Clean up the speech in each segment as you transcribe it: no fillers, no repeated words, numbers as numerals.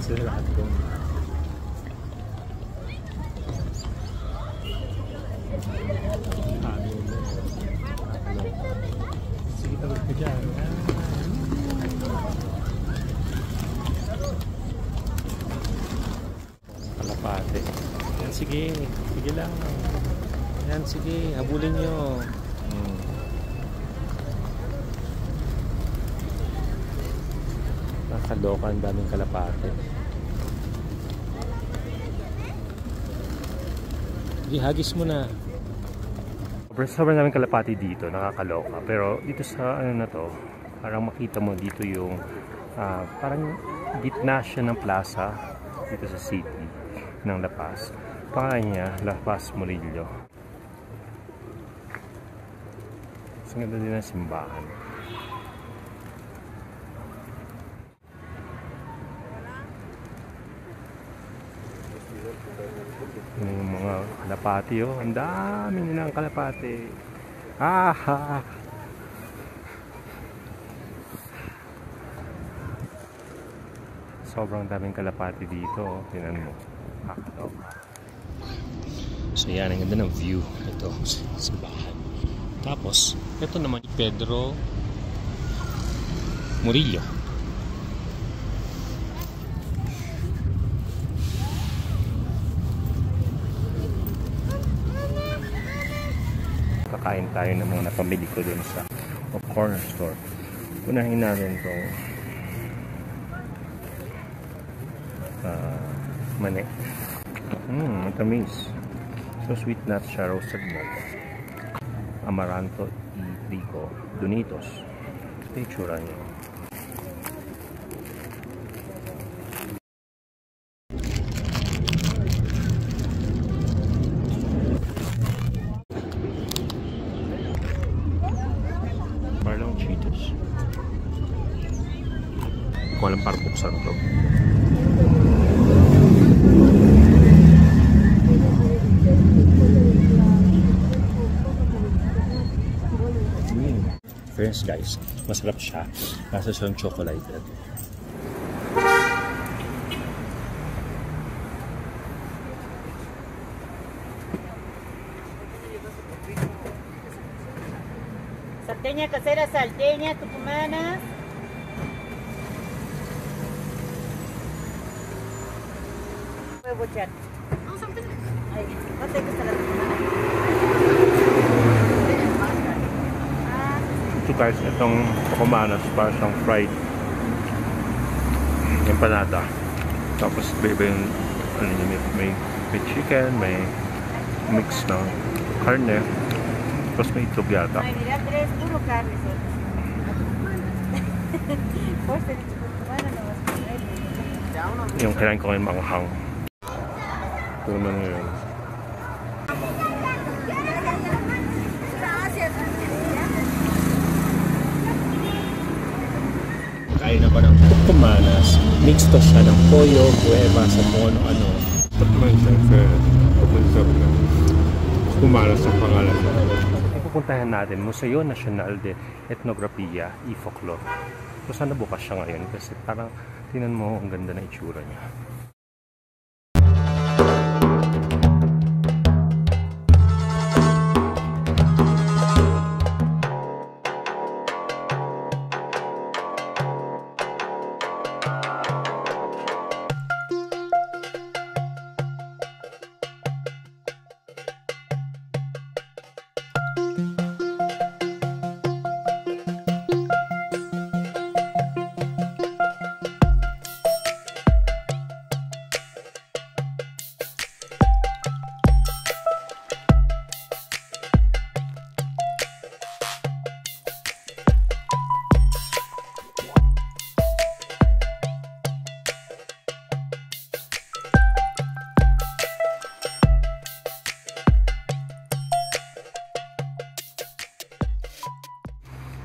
sila lahat doon. Sige, tawag ka dyan. Kalapate. Yan, sige. Sige lang. Yan, sige. Habulin nyo. Nakaloka, ang daming kalapate. Hagis mo na. Sobrang daming kalapati dito, nakakaloka. Pero dito sa ano na to, parang makita mo dito yung parang gitna siya ng plaza dito sa city ng La Paz. Pangalan niya, La Paz Murillo. Ang ganda din ng simbahan. Yung mga kalapati, oh, ang dami nilang kalapati. Sobrang daming kalapati dito, oh. Tingnan mo. So yan, ang ganda ng view. Ito, simbahan. Tapos, ito naman Pedro Murillo. Kakain tayo ng mga napamili ko dun sa corner store. Unahin natin itong mani. Matamis. So sweet nuts siya, roasted nuts. Amaranto y trigo donitos. Ito yung tsura niya. Parang Cheetos. Hindi ko alam parang buksan ito. Fairness guys, masarap siya. Nasa siyang chocolate. Salteña casera, salteña tucumana. Huevo chat. Ay, no te gusta la tucumana. Ito guys, itong tucumanas para siyang fried empanada. Tapos iba yung ano, may chicken, may mix ng karne. Tapos may itlog yata. Ay, mira, tres puro carne. Yung kailangan ko ngayon manghang. Ito naman yun. Kain ako ng tucumanas. Mix to siya ng pollo, gueva, sa kung ano-ano. Ito naman siya, tucumanas ang pangalan. Pupuntahan natin Museo Nacional de Etnografía y Folklore. So sana bukas siya ngayon kasi parang tingnan mo ang ganda na itsura niya.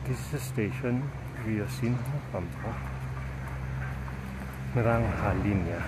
This is a station, Riocin, Pampa, Naranja Linya.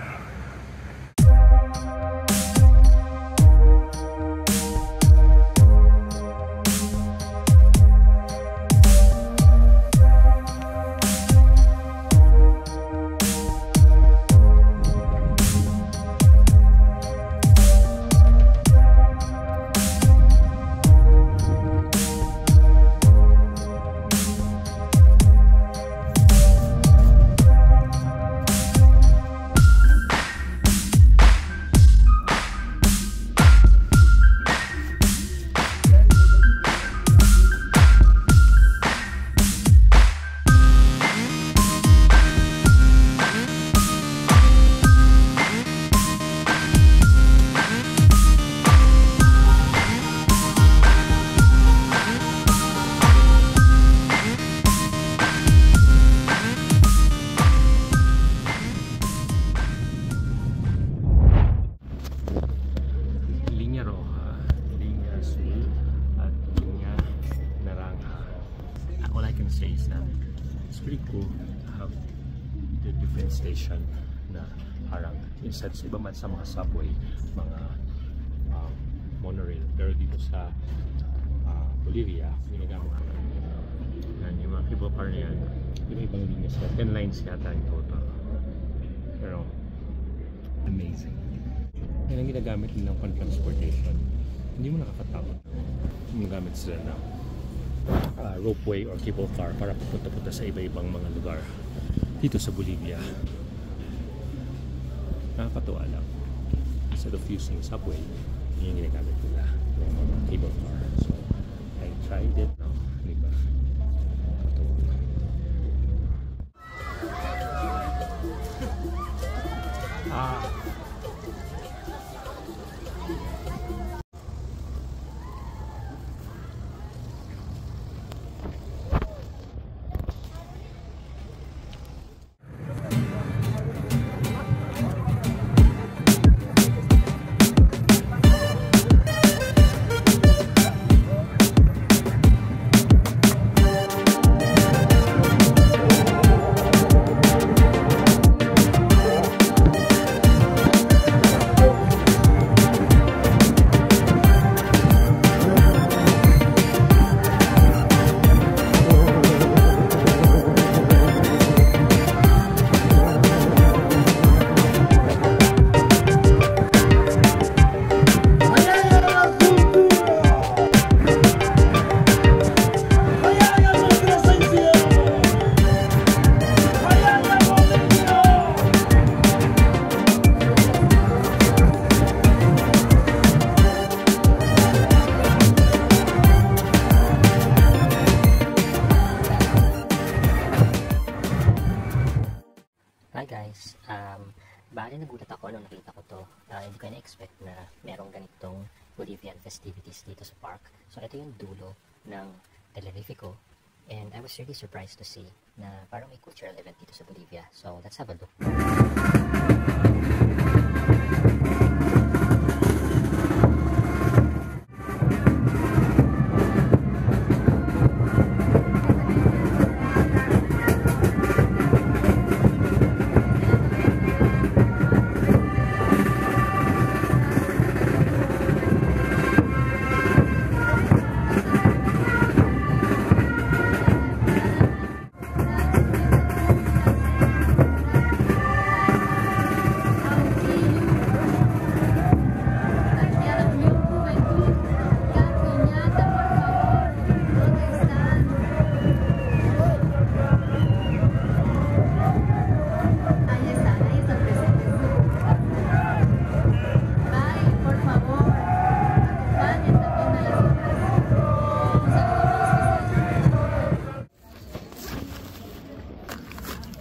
I can say is that it's pretty cool to have the different station na parang instead sa iba man sa mga subway, mga monorail, pero dito sa Bolivia, ginagamit ko yan, yung mga cable car na yan, yung ibang linya sila, 10 lines yata yung total, pero amazing. Yan ang ginagamit nilang pan-transportation. Hindi mo nakakatakot. Ginagamit sila ng ropeway or cable car para pupunta-punta sa iba-ibang mga lugar dito sa Bolivia. Nakakatuwa lang. Instead of using subway, yun yung ginagamit nila ng mga cable car. So, I tried it now. Diba? Nakakatuwa. Hi guys, bali nagulat ako nung nakita ko to. Hindi ko na-expect na merong ganitong Bolivian festivities dito sa park. So ito yung dulo ng Telerifico, and I was really surprised to see na parang may cultural event dito sa Bolivia. So let's have a look.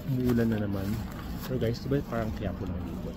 Umuulan na naman. Pero guys, diba parang Quiapo lang dito?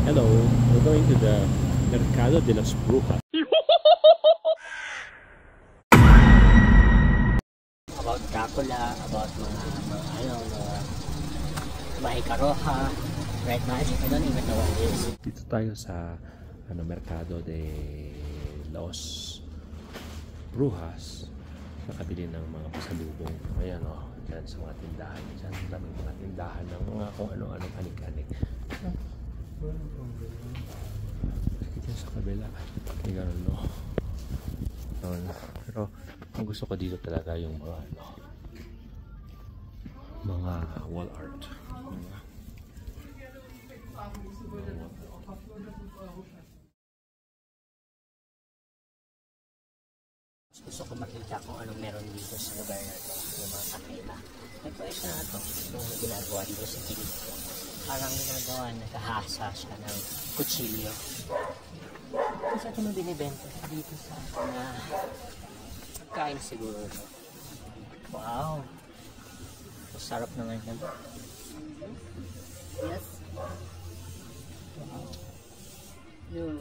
Hello, we're going to the Mercado de las Brujas. About Dracula, about mga Mahikaroha, Red Magic, I don't even know what it is. Dito tayo sa Mercado de las Brujas. Nakabili ng mga pasalubong. Ayan o, dyan sa mga tindahan. Dyan sa daming mga tindahan ng mga kung ano-anong anik-anik. Bakit yan sa kabila? May ganun, no? Pero ang gusto ko dito talaga yung mga mga wall art. Gusto ko makita kung anong meron dito sa lugar na to, yung mga kakaiba. May pwes na ito, yung ginagawa dito sa kilid ko. Parang ginagawa, nakahasa siya ng kutsilyo. Kasi ito nung binibenta dito sa pagkain siguro ito. Wow! Masarap naman yan. Yes. Wow. Good.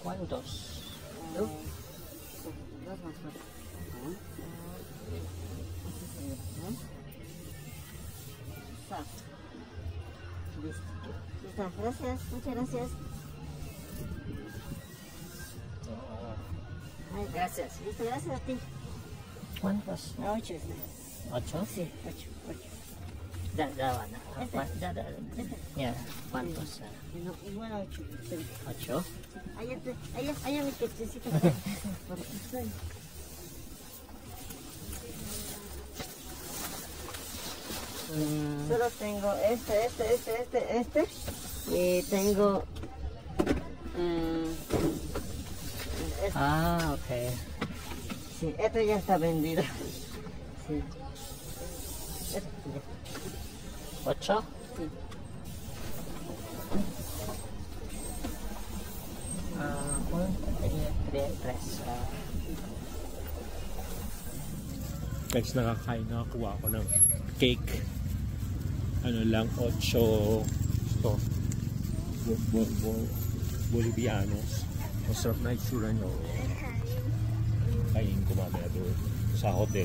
¿Cuántos? Dos más. Listo. Listo. Gracias. Muchas gracias. Ay, gracias. Listo, gracias a ti. ¿Cuántos? 8. ¿Ocho? Sí, 8. Dalawa na. Yeah, ¿cuántos? Igual 8. ¿Ocho? Allá mi quechecito. Solo tengo este. Y tengo... Ah, okay. Sí, esto ya está vendido. Sí. Esto ya. ¿Ocho? Sí. Tres. Guys, nakakain, nakakuha ako ng cake. Ano lang, 8 ito. Bolivianos. Masarap na itsura nyo. Kain ko mamaya doon sa hotel.